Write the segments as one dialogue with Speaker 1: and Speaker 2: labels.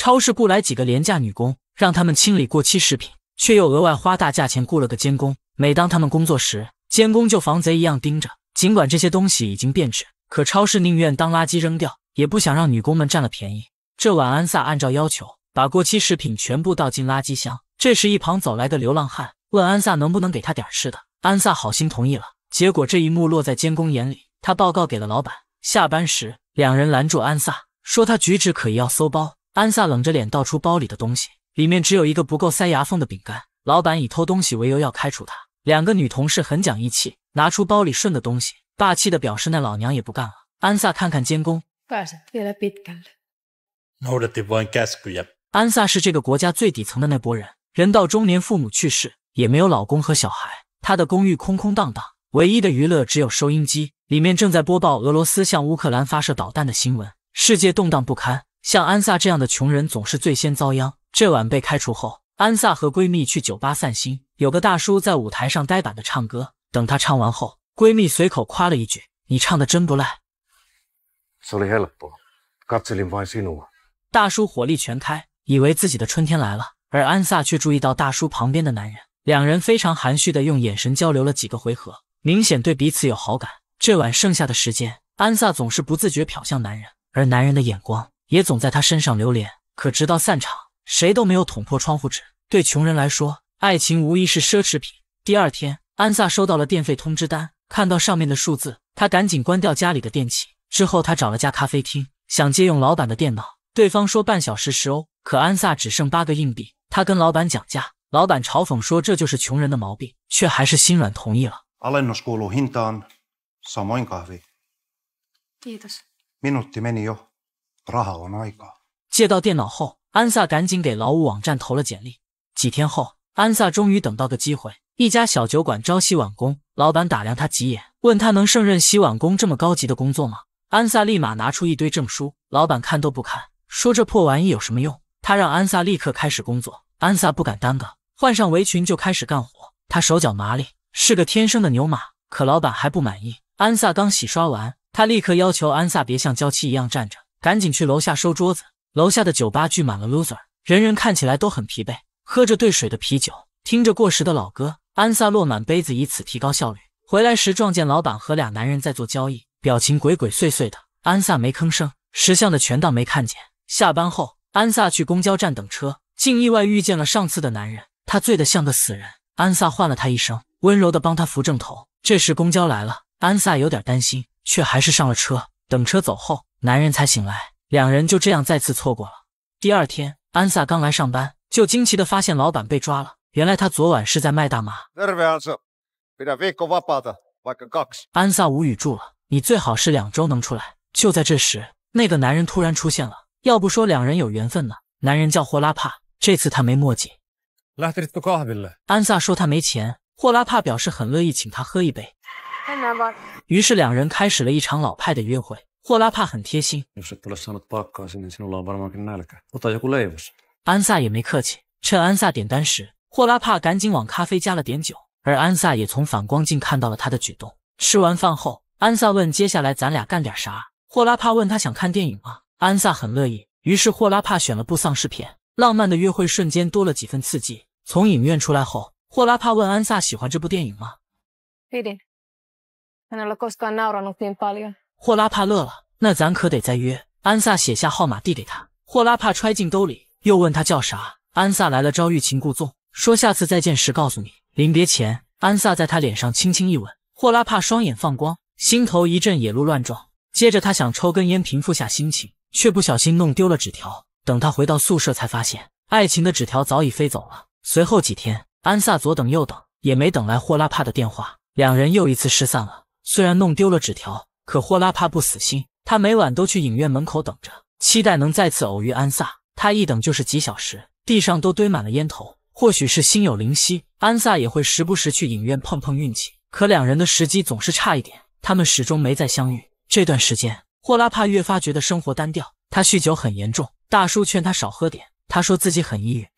Speaker 1: 超市雇来几个廉价女工，让他们清理过期食品，却又额外花大价钱雇了个监工。每当他们工作时，监工就防贼一样盯着。尽管这些东西已经变质，可超市宁愿当垃圾扔掉，也不想让女工们占了便宜。这晚安萨按照要求把过期食品全部倒进垃圾箱。这时一旁走来的流浪汉问安萨能不能给他点吃的，安萨好心同意了。结果这一幕落在监工眼里，他报告给了老板。下班时，两人拦住安萨，说他举止可疑要搜包。安萨冷着脸倒出包里的东西，里面只有一个不够塞牙缝的饼干。老板以偷东西为由要开除他。两个女同事很讲义气，拿出包里顺的东西，霸气的表示那老娘也不干了。安萨看看监工，安萨是这个国家最底层的那拨人，人到中年，父母去世，也没有老公和小孩，他的公寓空空荡荡，唯一的娱乐只有收音机，里面正在播报俄罗斯向乌克兰发射导弹的新闻，世界动荡不堪。像安萨这样的穷人总是最先遭殃。这晚被开除后，安萨和闺蜜去酒吧散心，有个大叔在舞台上呆板的唱歌，等他唱完后，闺蜜随口夸了一句：“你唱的真不赖。”大叔火力全开，以为自己的春天来了，而安萨却注意到大叔旁边的男人，两人非常含蓄的用眼神交流了几个回合，明显对彼此有好感。这晚剩下的时间，安萨总是不自觉瞟向男人，而男人的眼光也总在他身上流连。可直到散场，谁都没有捅破窗户纸。对穷人来说，爱情无疑是奢侈品。第二天，安萨收到了电费通知单，看到上面的数字，他赶紧关掉家里的电器。之后他找了家咖啡厅，想借用老板的电脑，对方说半小时10欧，可安萨只剩8个硬币。他跟老板讲价，老板嘲讽说这就是穷人的毛病，却还是心软同意了。
Speaker 2: Alennus kuuluu hintaan, samoin kahvi.
Speaker 3: Kiitos.
Speaker 2: Minuutti meni jo. Raha on aikaa.
Speaker 1: 借到电脑后，安萨赶紧给劳务网站投了简历。几天后，安萨终于等到个机会，一家小酒馆招洗碗工，老板打量他几眼，问他能胜任洗碗工这么高级的工作吗？安萨立马拿出一堆证书，老板看都不看，说这破玩意有什么用？他让安萨立刻开始工作。安萨不敢耽搁，换上围裙就开始干活。他手脚麻利，是个天生的牛马。可老板还不满意。安萨刚洗刷完，他立刻要求安萨别像娇妻一样站着，赶紧去楼下收桌子。楼下的酒吧聚满了 loser， 人人看起来都很疲惫，喝着兑水的啤酒，听着过时的老歌。安萨落满杯子，以此提高效率。回来时撞见老板和俩男人在做交易，表情鬼鬼祟祟的。安萨没吭声，识相的全当没看见。下班后，安萨去公交站等车，竟意外遇见了上次的男人，他醉得像个死人。安萨唤了他一声，温柔地帮他扶正头。这时公交来了，安萨有点担心，却还是上了车。等车走后，男人才醒来，两人就这样再次错过了。第二天，安萨刚来上班，就惊奇地发现老板被抓了。原来他昨晚是在卖大麻。安萨无语住了，你最好是2周能出来。就在这时，那个男人突然出现了，要不说两人有缘分呢。男人叫霍拉帕，这次他没墨迹。安萨说他没钱，霍拉帕表示很乐意请他喝一杯。于是两人开始了一场老派的约会。霍拉帕很贴心，安萨也没客气。趁安萨点单时，霍拉帕赶紧往咖啡加了点酒，而安萨也从反光镜看到了他的举动。吃完饭后，安萨问接下来咱俩干点啥。霍拉帕问他想看电影吗？安萨很乐意，于是霍拉帕选了部丧尸片。浪漫的约会瞬间多了几分刺激。从影院出来后，霍拉帕问安萨喜欢这部电影吗？霍拉帕乐了，那咱可得再约。安萨写下号码递给他，霍拉帕揣进兜里，又问他叫啥。安萨来了招欲擒故纵，说下次再见时告诉你。临别前，安萨在他脸上轻轻一吻，霍拉帕双眼放光，心头一阵野路乱撞。接着他想抽根烟平复下心情，却不小心弄丢了纸条。等他回到宿舍才发现，爱情的纸条早已飞走了。随后几天，安萨左等右等，也没等来霍拉帕的电话，两人又一次失散了。虽然弄丢了纸条，可霍拉帕不死心，他每晚都去影院门口等着，期待能再次偶遇安萨。他一等就是几小时，地上都堆满了烟头。或许是心有灵犀，安萨也会时不时去影院碰碰运气，可两人的时机总是差一点，他们始终没再相遇。这段时间，霍拉帕越发觉得生活单调，他酗酒很严重，大叔劝他少喝点，他说自己很抑郁。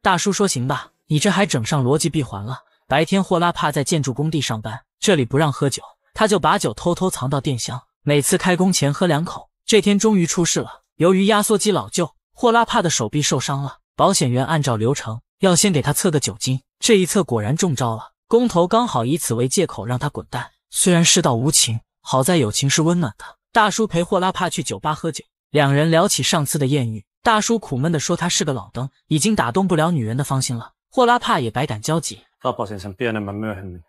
Speaker 1: 大叔说行吧，你这还整上逻辑闭环了。白天霍拉帕在建筑工地上班，这里不让喝酒，他就把酒偷偷藏到电箱，每次开工前喝2口。这天终于出事了，由于压缩机老旧，霍拉帕的手臂受伤了。保险员按照流程要先给他测个酒精，这一测果然中招了。工头刚好以此为借口让他滚蛋。虽然世道无情，好在友情是温暖的。大叔陪霍拉帕去酒吧喝酒，两人聊起上次的艳遇。大叔苦闷地说他是个老登，已经打动不了女人的芳心了。霍拉帕也百感交集。
Speaker 4: Tapasin sen pienemmän myöhemmin.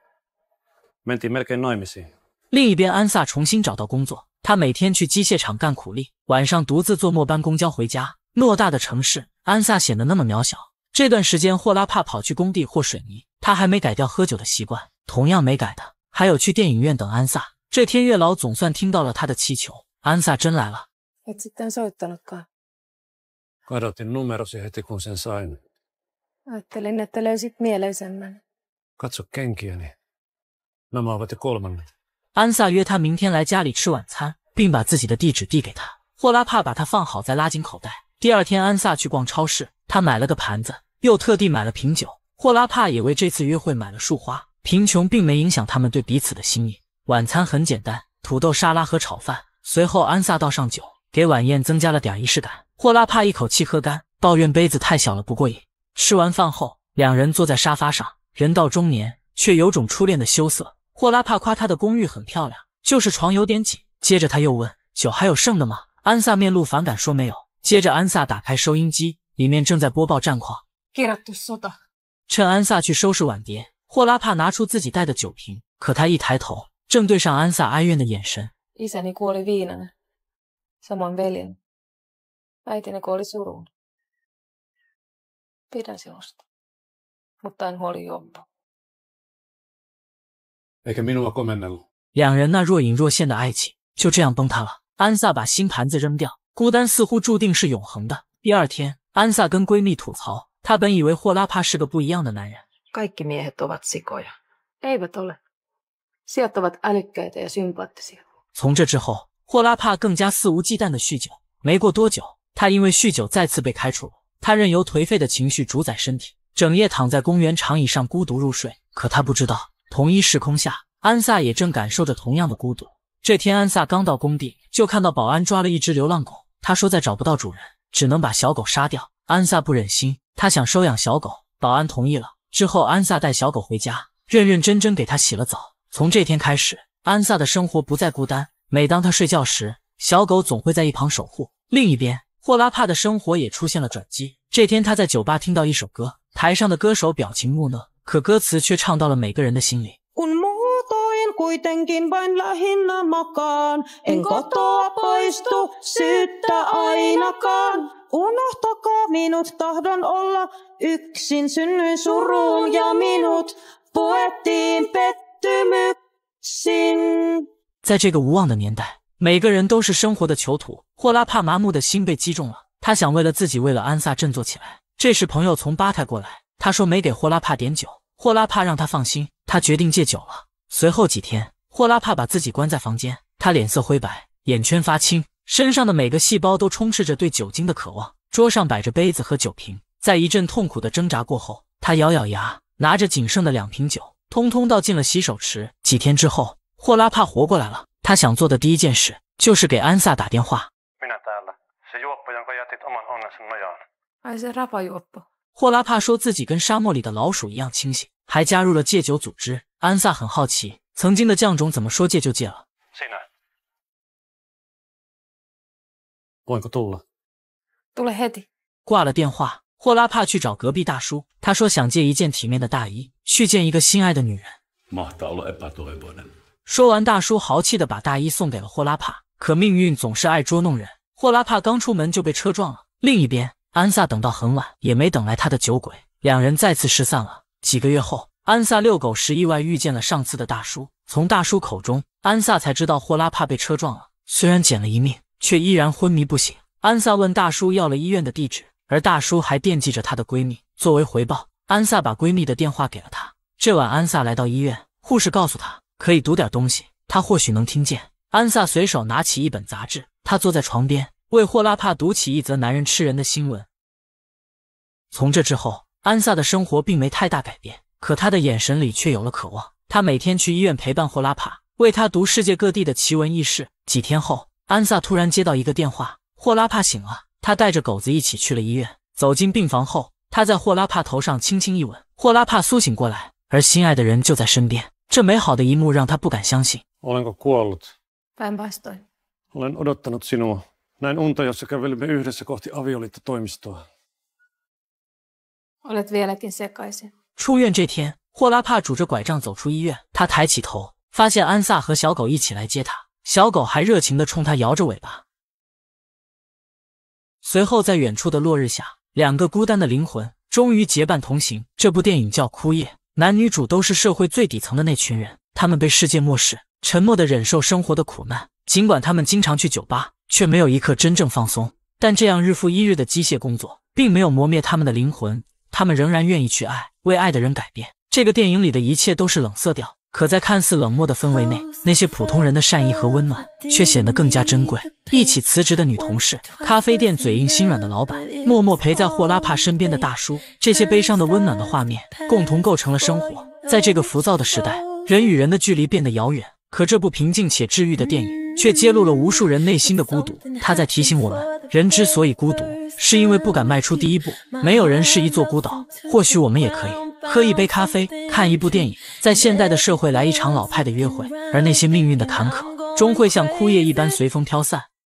Speaker 4: Mentiin melkein naimisiin.
Speaker 1: 另一边，安萨重新找到工作，他每天去机械厂干苦力，晚上独自坐末班公交回家。偌大的城市，安萨显得那么渺小。这段时间，霍拉帕跑去工地和水泥，他还没改掉喝酒的习惯。同样没改的，还有去电影院等安萨。这天，月老总算听到了他的祈求，安萨真来了。
Speaker 3: Et sitten soittanutkaan.
Speaker 4: Kadotin numerosi heti kun sen sain.
Speaker 3: Ajattelin, että löysit mieleisemmän.
Speaker 4: Katso kenkiäni. Nämä ovat jo 3.
Speaker 1: 安萨约他明天来家里吃晚餐，并把自己的地址递给他。霍拉帕把他放好再拉进口袋。第二天，安萨去逛超市，他买了个盘子，又特地买了瓶酒。霍拉帕也为这次约会买了束花。贫穷并没影响他们对彼此的心意。晚餐很简单，土豆沙拉和炒饭。随后安萨倒上酒，给晚宴增加了点仪式感。霍拉帕一口气喝干，抱怨杯子太小了不过瘾。吃完饭后，两人坐在沙发上，人到中年却有种初恋的羞涩。霍拉帕夸他的公寓很漂亮，就是床有点紧。接着他又问酒还有剩的吗？安萨面露反感说没有。接着安萨打开收音机，里面正在播报战况。
Speaker 3: Kirjattu sota.
Speaker 1: 趁安萨去收拾碗碟，霍拉帕拿出自己带的酒瓶，可他一抬头，正对上安萨哀怨的眼神。
Speaker 3: Isäni kuoli viinana. Samoin veljeni. Äitini kuoli suruun. Pidän sinusta, mutta en huoli juopua.
Speaker 4: Eikä minua komennellut.
Speaker 1: 两人那若隐若现的爱情就这样崩塌了。安萨把新盘子扔掉，孤单似乎注定是永恒的。第二天，安萨跟闺蜜吐槽，她本以为霍拉帕是个不一样的男人。
Speaker 3: Kaikki miehet ovat sikoja. Eivät ole. Siat ovat älykkäitä ja sympaattisia.
Speaker 1: 从这之后，霍拉帕更加肆无忌惮的酗酒。没过多久，他因为酗酒再次被开除了。他任由颓废的情绪主宰身体，整夜躺在公园长椅上孤独入睡。可他不知道，同一时空下，安萨也正感受着同样的孤独。这天，安萨刚到工地，就看到保安抓了一只流浪狗。他说再找不到主人，只能把小狗杀掉。安萨不忍心，他想收养小狗，保安同意了。之后，安萨带小狗回家，认认真真给它洗了澡。从这天开始，安萨的生活不再孤单。每当他睡觉时，小狗总会在一旁守护。另一边，霍拉帕的生活也出现了转机。这天，他在酒吧听到一首歌，台上的歌手表情木讷，可歌词却唱到了每个人的心里。
Speaker 5: Kun muutoin kuitenkin vain lähinnä makaan, en kotoa poistu syyttä ainakaan. Unohtakaa minut, tahdon olla yksin, synnyin suruun ja minut puettiin pettymyksin.
Speaker 1: 在这个无望的年代，每个人都是生活的囚徒。霍拉帕麻木的心被击中了，他想为了自己，为了安萨振作起来。这时朋友从吧台过来，他说没给霍拉帕点酒。霍拉帕让他放心，他决定戒酒了。随后几天，霍拉帕把自己关在房间，他脸色灰白，眼圈发青，身上的每个细胞都充斥着对酒精的渴望。桌上摆着杯子和酒瓶，在一阵痛苦的挣扎过后，他咬咬牙，拿着仅剩的2瓶酒，通通倒进了洗手池。几天之后，霍拉帕活过来了。他想做的第一件事就是给安萨打电话。
Speaker 4: Minä täällä. Se juoppo, jonka jätit oman onnensa nojaan.
Speaker 3: Ai se rapajuoppo.
Speaker 1: 霍拉帕说自己跟沙漠里的老鼠一样清醒，还加入了戒酒组织。安萨很好奇，曾经的将种怎么说戒就戒了。
Speaker 4: Sinä. Voinko tulla?
Speaker 3: Tule heti.
Speaker 1: 挂了电话，霍拉帕去找隔壁大叔，他说想借一件体面的大衣，去见一个心爱的女人。
Speaker 4: Mahtaa olla epätoivoinen.
Speaker 1: 说完，大叔豪气的把大衣送给了霍拉帕。可命运总是爱捉弄人，霍拉帕刚出门就被车撞了。另一边，安萨等到很晚，也没等来他的酒鬼，两人再次失散了。几个月后，安萨遛狗时意外遇见了上次的大叔，从大叔口中，安萨才知道霍拉帕被车撞了，虽然捡了一命，却依然昏迷不醒。安萨问大叔要了医院的地址，而大叔还惦记着她的闺蜜。作为回报，安萨把闺蜜的电话给了她。这晚，安萨来到医院，护士告诉她可以读点东西，她或许能听见。安萨随手拿起一本杂志，他坐在床边，为霍拉帕读起一则男人吃人的新闻。从这之后，安萨的生活并没太大改变，可他的眼神里却有了渴望。他每天去医院陪伴霍拉帕，为他读世界各地的奇闻异事。几天后，安萨突然接到一个电话，霍拉帕醒了，他带着狗子一起去了医院。走进病房后，他在霍拉帕头上轻轻一吻，霍拉帕苏醒过来，而心爱的人就在身边。这美好的一幕让他不敢相信。
Speaker 4: Olenko kuollut?
Speaker 3: Päinvastoin.
Speaker 4: Olen odottanut sinua. Näin unta, jossa kävelimme yhdessä kohti avioliittotoimistoa.
Speaker 3: Olet vieläkin sekaisin.
Speaker 1: 出院这天，霍拉帕拄着拐杖走出医院，他抬起头，发现安萨和小狗一起来接他，小狗还热情地冲他摇着尾巴。随后在远处的落日下，两个孤单的灵魂终于结伴同行。这部电影叫《枯叶》，男女主都是社会最底层的那群人，他们被世界漠视，沉默地忍受生活的苦难。尽管他们经常去酒吧，却没有一刻真正放松。但这样日复一日的机械工作并没有磨灭他们的灵魂，他们仍然愿意去爱，为爱的人改变。这个电影里的一切都是冷色调，可在看似冷漠的氛围内，那些普通人的善意和温暖却显得更加珍贵。一起辞职的女同事，咖啡店嘴硬心软的老板，默默陪在霍拉帕身边的大叔，这些悲伤的温暖的画面共同构成了生活。在这个浮躁的时代，人与人的距离变得遥远，可这部平静且治愈的电影却揭露了无数人内心的孤独。它在提醒我们，人之所以孤独，是因为不敢迈出第一步。没有人是一座孤岛，或许我们也可以喝一杯咖啡，看一部电影，在现代的社会来一场老派的约会，而那些命运的坎坷终会像枯叶一般随风飘散。